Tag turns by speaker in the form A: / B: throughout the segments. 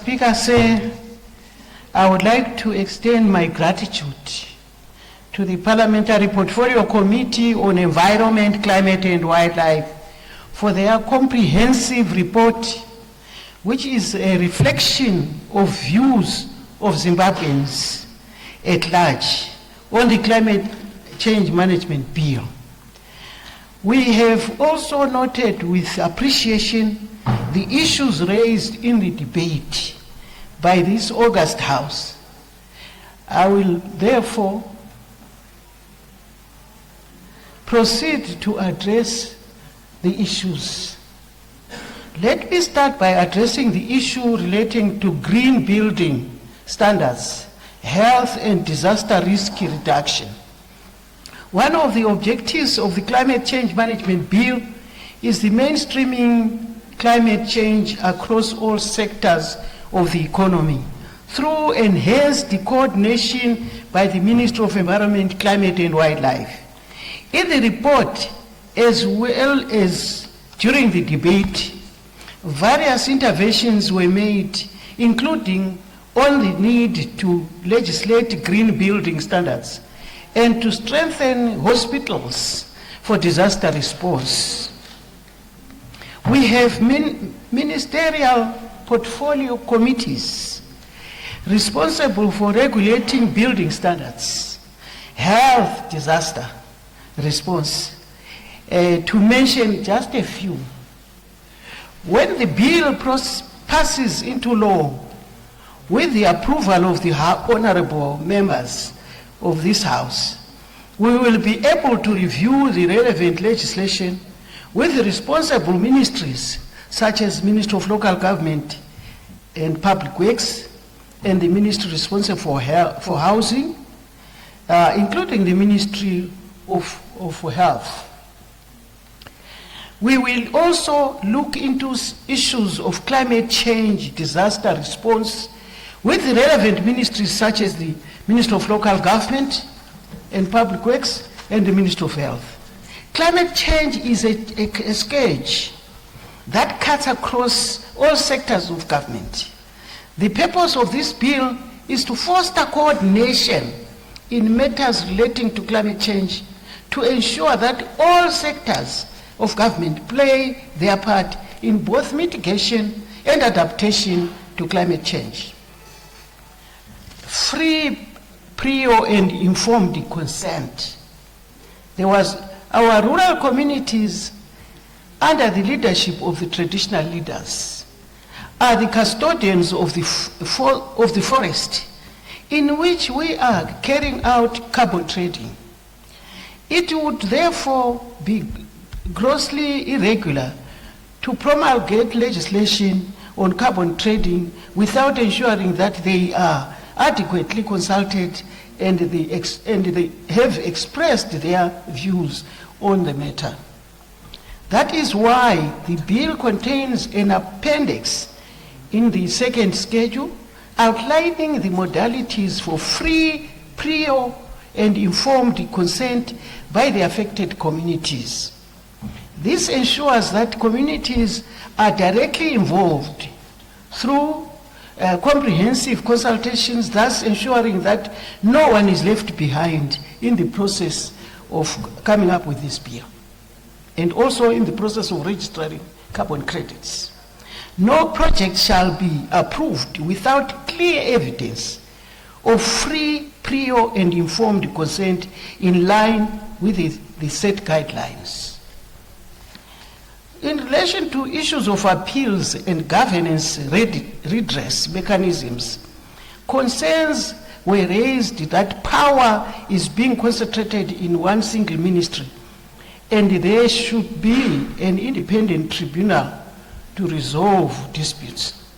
A: Speaker, say I would like to extend my gratitude to the Parliamentary Portfolio Committee on Environment, Climate and Wildlife for their comprehensive report, which is a reflection of views of Zimbabweans at large on the Climate Change Management Bill. We have also noted with appreciation the issues raised in the debate by this august House. I will therefore proceed to address the issues. Let me start by addressing the issue relating to green building standards, health and disaster risk reduction. One of the objectives of the Climate Change Management Bill is the mainstreaming climate change across all sectors of the economy through enhanced coordination by the Ministry of Environment, Climate and Wildlife. In the report, as well as during the debate, various interventions were made, including on the need to legislate green building standards and to strengthen hospitals for disaster response. We have ministerial portfolio committees responsible for regulating building standards, health disaster response, to mention just a few. When the bill passes into law with the approval of the honorable members of this House, we will be able to review the relevant legislation with the responsible ministries, such as Ministry of Local Government and Public Works, and the ministry responsible for housing, including the Ministry of Health. We will also look into issues of climate change disaster response with the relevant ministries, such as the Ministry of Local Government and Public Works and the Ministry of Health. Climate change is a scourge that cuts across all sectors of government. The purpose of this bill is to foster coordination in matters relating to climate change to ensure that all sectors of government play their part in both mitigation and adaptation to climate change. Free, prior and informed consent. Our rural communities, under the leadership of the traditional leaders, are the custodians of the forest in which we are carrying out carbon trading. It would therefore be grossly irregular to promulgate legislation on carbon trading without ensuring that they are adequately consulted and they have expressed their views on the matter. That is why the bill contains an appendix in the second schedule outlining the modalities for free, prior, and informed consent by the affected communities. This ensures that communities are directly involved through comprehensive consultations, thus ensuring that no one is left behind in the process of coming up with this bill, and also in the process of registering carbon credits. No project shall be approved without clear evidence of free, prior, and informed consent in line with the set guidelines. In relation to issues of appeals and governance redress mechanisms, concerns were raised that power is being concentrated in one single ministry and there should be an independent tribunal to resolve disputes.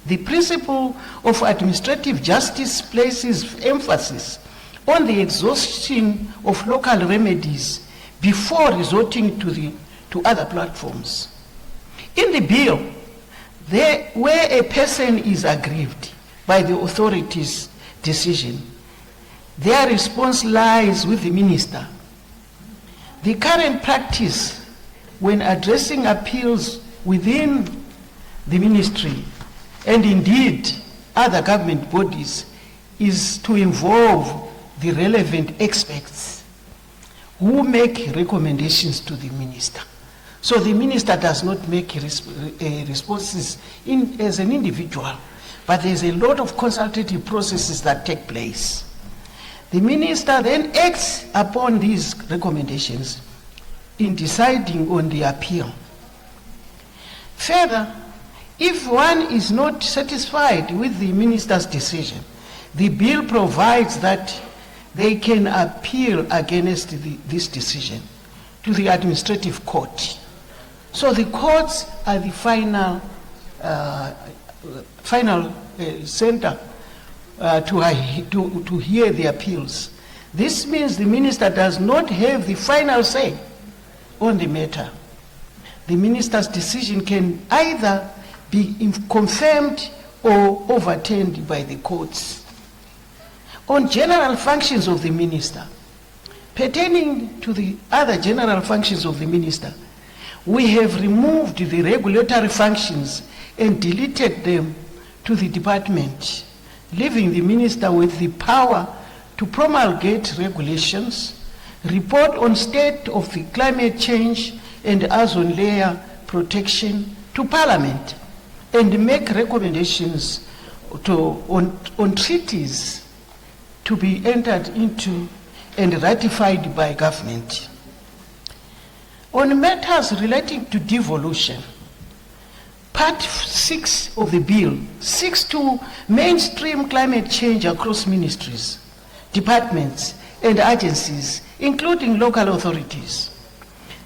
A: The principle of administrative justice places emphasis on the exhaustion of local remedies before resorting to other platforms. In the bill, where a person is aggrieved by the authority's decision, their response lies with the minister. The current practice when addressing appeals within the ministry and indeed other government bodies, is to involve the relevant experts who make recommendations to the minister. So the minister does not make responses as an individual, but there's a lot of consultative processes that take place. The minister then acts upon these recommendations in deciding on the appeal. Further, if one is not satisfied with the minister's decision, the bill provides that they can appeal against this decision to the administrative court. So the courts are the final center to hear the appeals. This means the minister does not have the final say on the matter. The minister's decision can either be confirmed or overturned by the courts. On general functions of the minister, pertaining to the other general functions of the minister, we have removed the regulatory functions and deleted them to the department, leaving the minister with the power to promulgate regulations, report on state of the climate change and ozone layer protection to Parliament, and make recommendations on treaties to be entered into and ratified by government. On matters relating to devolution, Part 6 of the bill seeks to mainstream climate change across ministries, departments, and agencies, including local authorities.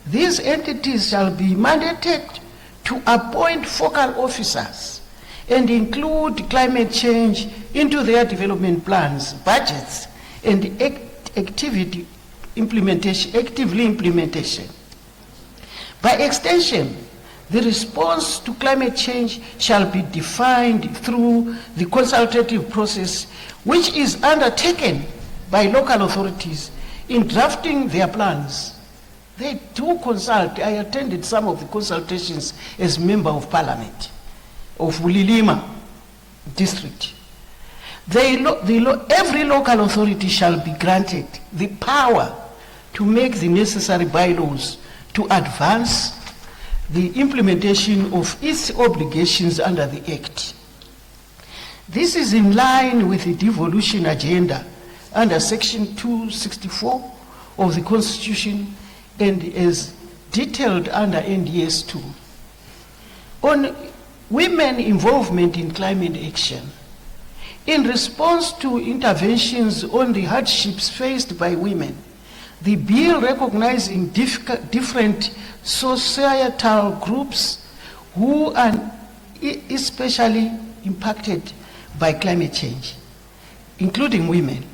A: These entities shall be mandated to appoint focal officers and include climate change into their development plans, budgets, and actively implementation. By extension, the response to climate change shall be defined through the consultative process, which is undertaken by local authorities in drafting their plans. They do consult. I attended some of the consultations as Member of Parliament of Bulilima district. Every local authority shall be granted the power to make the necessary bylaws to advance the implementation of its obligations under the Act. This is in line with the devolution agenda under Section 264 of the Constitution and is detailed under NDS 2. On women involvement in climate action, in response to interventions on the hardships faced by women, the bill recognizing different societal groups who are especially impacted by climate change, including women.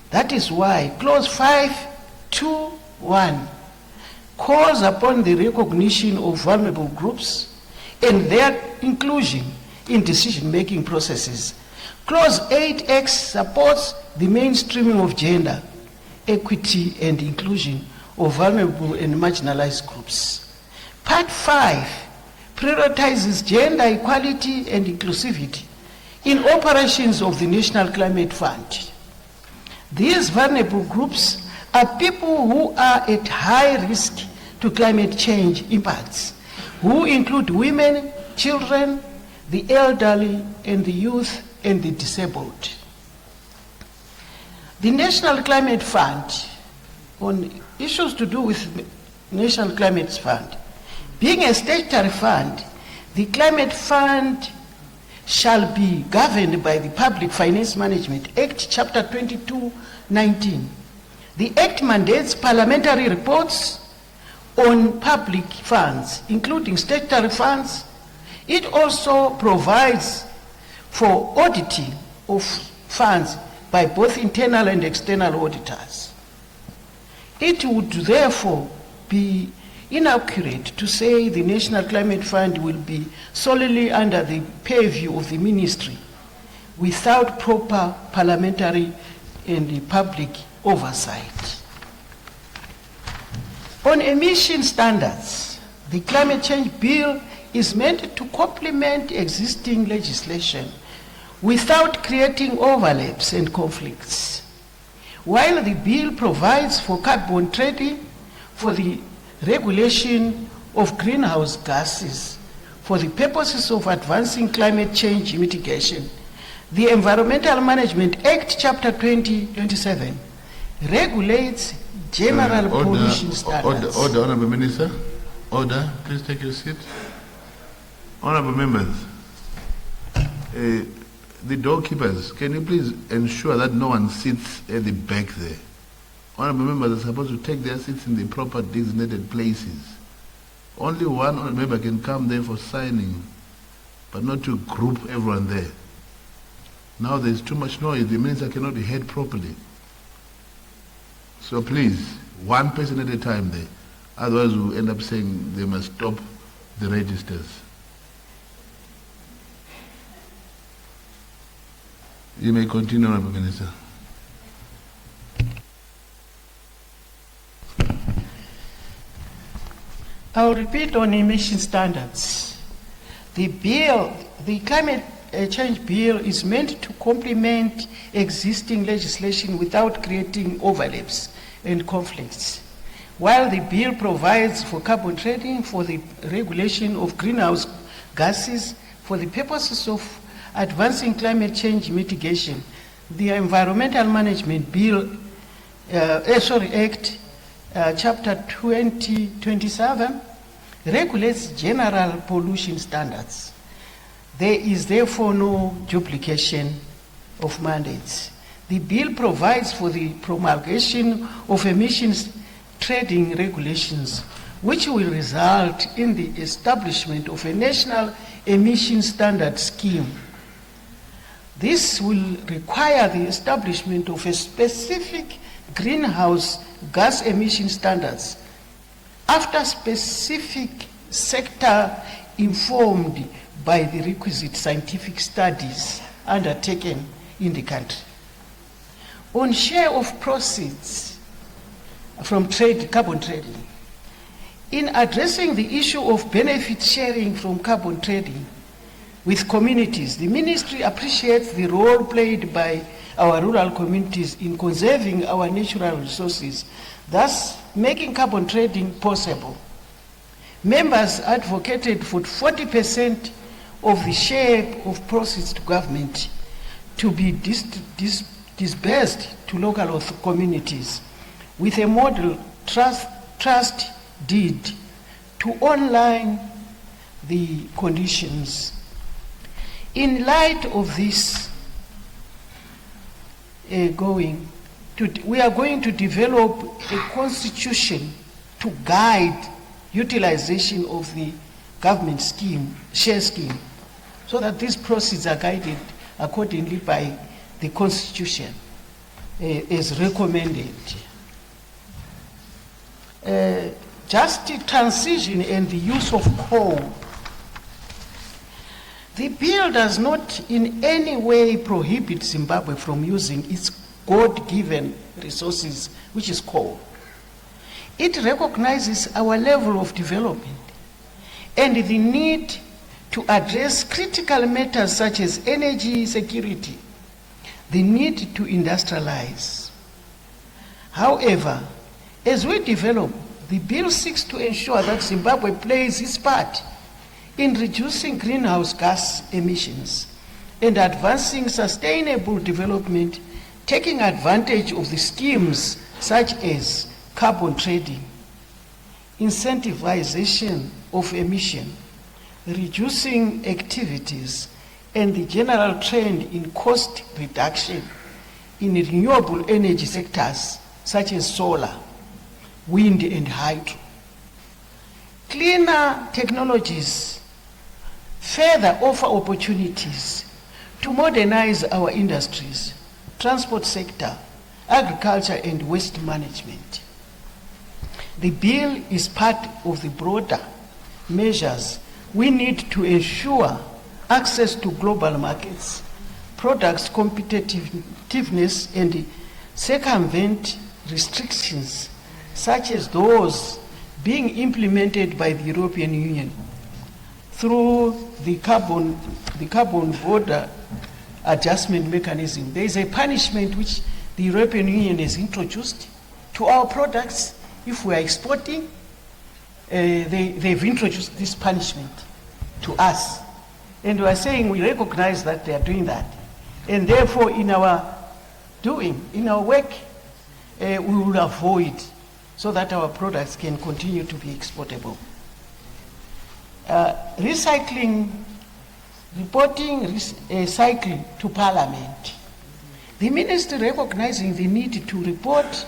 A: That is why Clause 5.2.1 calls upon the recognition of vulnerable groups and their inclusion in decision-making processes. Clause 8X supports the mainstreaming of gender, equity, and inclusion of vulnerable and marginalized groups. Part 5 prioritizes gender equality and inclusivity in operations of the National Climate Fund. These vulnerable groups are people who are at high risk to climate change impacts, who include women, children, the elderly, and the youth, and the disabled. The National Climate Fund, on issues to do with National Climate Fund, being a statutory fund, the Climate Fund shall be governed by the Public Finance Management Act, Chapter 22-19. The Act mandates parliamentary reports on public funds, including statutory funds. It also provides for auditing of funds by both internal and external auditors. It would therefore be inaccurate to say the National Climate Fund will be solely under the purview of the ministry without proper parliamentary and public oversight. On emission standards, the Climate Change Bill is meant to complement existing legislation without creating overlaps and conflicts. While the bill provides for carbon trading, for the regulation of greenhouse gases, for the purposes of advancing climate change mitigation, the Environmental Management Act, Chapter 2027, regulates general pollution standards.
B: Order, Honourable Minister. Order. Please take your seat. Honourable members, the doorkeepers, can you please ensure that no one sits at the back there? Honourable members are supposed to take their seats in the proper designated places. Only one honourable member can come there for signing, but not to group everyone there. Now there's too much noise, the minister cannot be heard properly. So please, one person at a time there. Otherwise we'll end up saying they must stop the registers. You may continue, Honourable Minister.
A: I'll repeat on emission standards. The climate change bill is meant to complement existing legislation without creating overlaps and conflicts. While the bill provides for carbon trading, for the regulation of greenhouse gases, for the purposes of advancing climate change mitigation, the Environmental Management Act, Chapter 2027, regulates general pollution standards. There is therefore no duplication of mandates. The bill provides for the promulgation of emissions trading regulations, which will result in the establishment of a national emission standard scheme. This will require the establishment of a specific greenhouse gas emission standards after specific sector informed by the requisite scientific studies undertaken in the country. On share of proceeds from carbon trading, in addressing the issue of benefit sharing from carbon trading with communities, the ministry appreciates the role played by our rural communities in conserving our natural resources, thus making carbon trading possible. Members advocated for 40% of the share of proceeds to government to be disbursed to local communities with a model trust deed to online the conditions. In light of this, we are going to develop a constitution to guide utilization of the government share scheme, so that these proceeds are guided accordingly by the constitution as recommended. Just transition and the use of coal. The bill does not in any way prohibit Zimbabwe from using its God-given resources, which is coal. It recognizes our level of development and the need to address critical matters such as energy security, the need to industrialize. However, as we develop, the bill seeks to ensure that Zimbabwe plays its part in reducing greenhouse gas emissions and advancing sustainable development, taking advantage of the schemes such as carbon trading, incentivization of emission, reducing activities, and the general trend in cost reduction in renewable energy sectors such as solar, wind, and hydro. Cleaner technologies further offer opportunities to modernize our industries, transport sector, agriculture, and waste management. The bill is part of the broader measures we need to ensure access to global markets, products competitiveness, and circumvent restrictions such as those being implemented by the European Union through the carbon border adjustment mechanism. There is a punishment which the European Union has introduced to our products. If we are exporting, they've introduced this punishment to us. And we are saying we recognize that they are doing that. And therefore, in our work, we will avoid so that our products can continue to be exportable. Reporting cycle to Parliament. The Ministry recognizing the need to report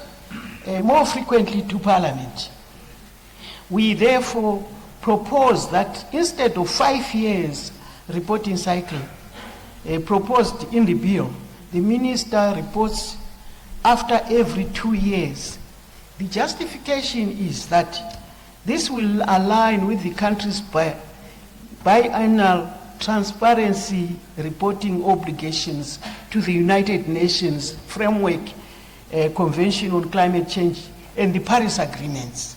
A: more frequently to Parliament. We therefore propose that instead of 5 years reporting cycle proposed in the bill, the Minister reports after every 2 years. The justification is that this will align with the country's biannual transparency reporting obligations to the United Nations Framework Convention on Climate Change and the Paris Agreements.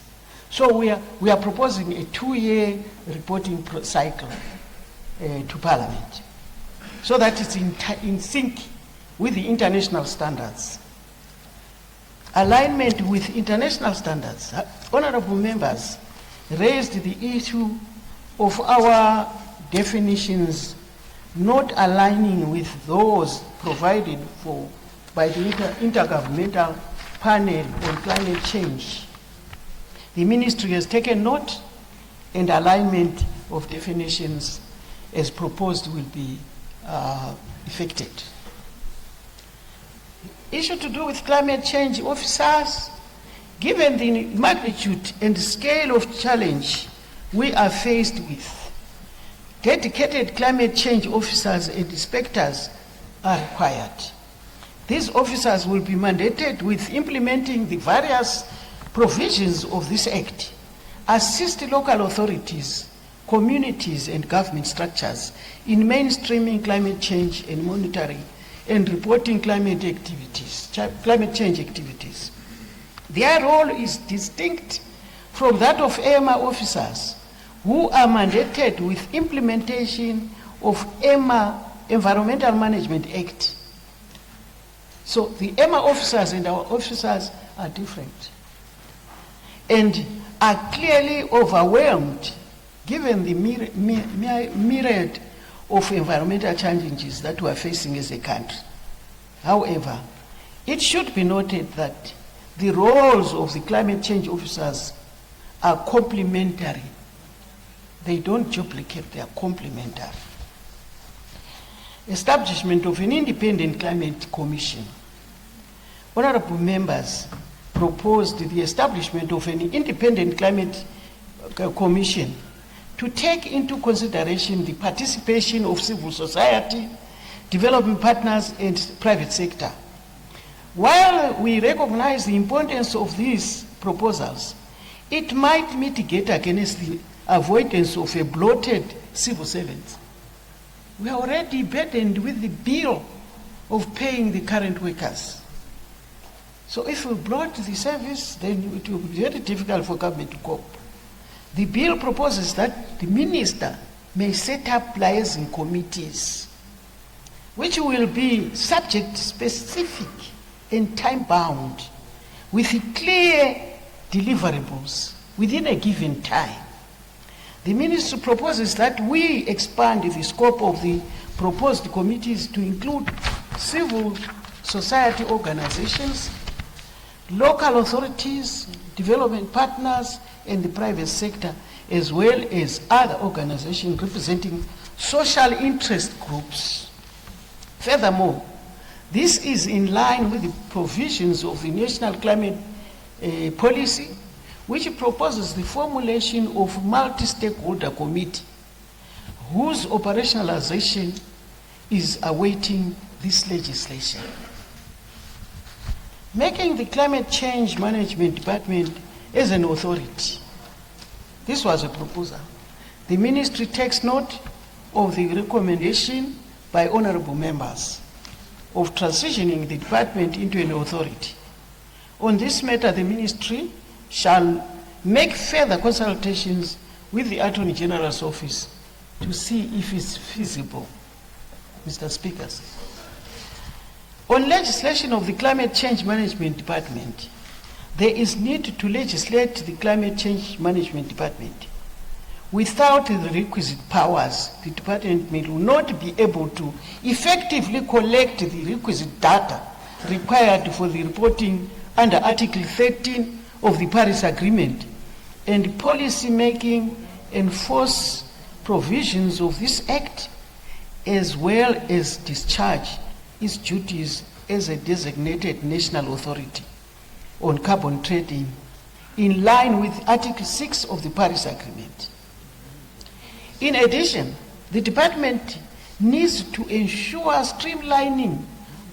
A: So we are proposing a 2-year reporting cycle to Parliament, so that it's in sync with the international standards. Alignment with international standards. Honorable members raised the issue of our definitions not aligning with those provided for by the Intergovernmental Panel on Climate Change. The Ministry has taken note, and alignment of definitions as proposed will be effected. Issue to do with climate change officers. Given the magnitude and scale of challenge we are faced with, dedicated climate change officers and inspectors are required. These officers will be mandated with implementing the various provisions of this Act, assist local authorities, communities and government structures in mainstreaming climate change and monitoring and reporting climate change activities. Their role is distinct from that of EMA officers, who are mandated with implementation of EMA Environmental Management Act. So the EMA officers and our officers are different and are clearly overwhelmed given the myriad of environmental challenges that we are facing as a country. However, it should be noted that the roles of the climate change officers are complementary. They don't duplicate, they are complementary. Establishment of an independent climate commission. Honorable members proposed the establishment of an independent climate commission to take into consideration the participation of civil society, development partners, and private sector. While we recognize the importance of these proposals, it might mitigate against the avoidance of a bloated civil servant. We are already burdened with the bill of paying the current workers. So if we bloat the service, then it will be very difficult for government to cope. The bill proposes that the minister may set up liaison committees, which will be subject specific and time-bound, with clear deliverables within a given time. The ministry proposes that we expand the scope of the proposed committees to include civil society organizations, local authorities, development partners, and the private sector, as well as other organizations representing social interest groups. Furthermore, this is in line with the provisions of the National Climate Policy, which proposes the formulation of multi-stakeholder committee, whose operationalization is awaiting this legislation. Making the Climate Change Management Department as an authority. This was a proposal. The ministry takes note of the recommendation by honorable members of transitioning the department into an authority. On this matter, the ministry shall make further consultations with the Attorney General's office to see if it's feasible, Mr. Speakers. On legislation of the Climate Change Management Department, there is need to legislate the Climate Change Management Department. Without the requisite powers, the department will not be able to effectively collect the requisite data required for the reporting under Article 13 of the Paris Agreement and policy making and enforce provisions of this Act, as well as discharge its duties as a designated national authority on carbon trading in line with Article 6 of the Paris Agreement. In addition, the department needs to ensure streamlining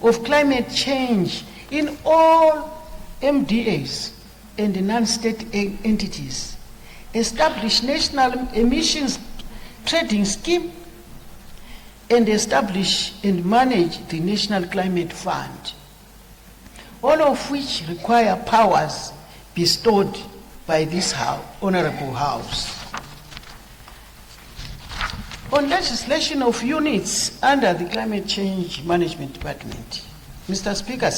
A: of climate change in all MDAs and non-state entities, establish national emissions trading scheme, and establish and manage the National Climate Fund, all of which require powers bestowed by this Honorable House. On legislation of units under the Climate Change Management Department, Mr. Speaker,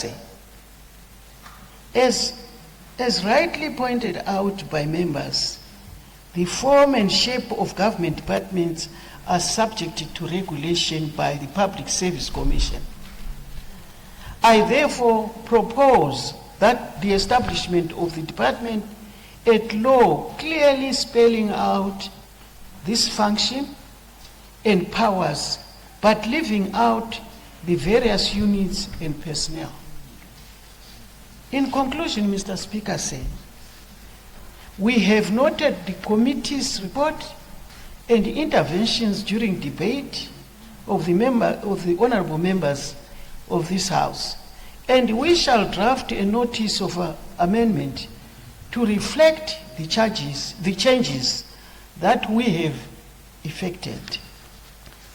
A: as rightly pointed out by members, the form and shape of government departments are subject to regulation by the Public Service Commission. I therefore propose that the establishment of the department at law clearly spelling out this function and powers, but leaving out the various units and personnel. In conclusion, Mr. Speaker, we have noted the committee's report and interventions during debate of the honorable members of this House, and we shall draft a notice of amendment to reflect the changes that we have effected.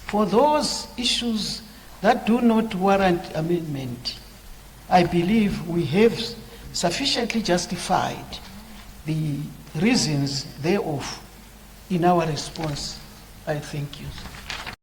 A: For those issues that do not warrant amendment, I believe we have sufficiently justified the reasons thereof in our response. I thank you.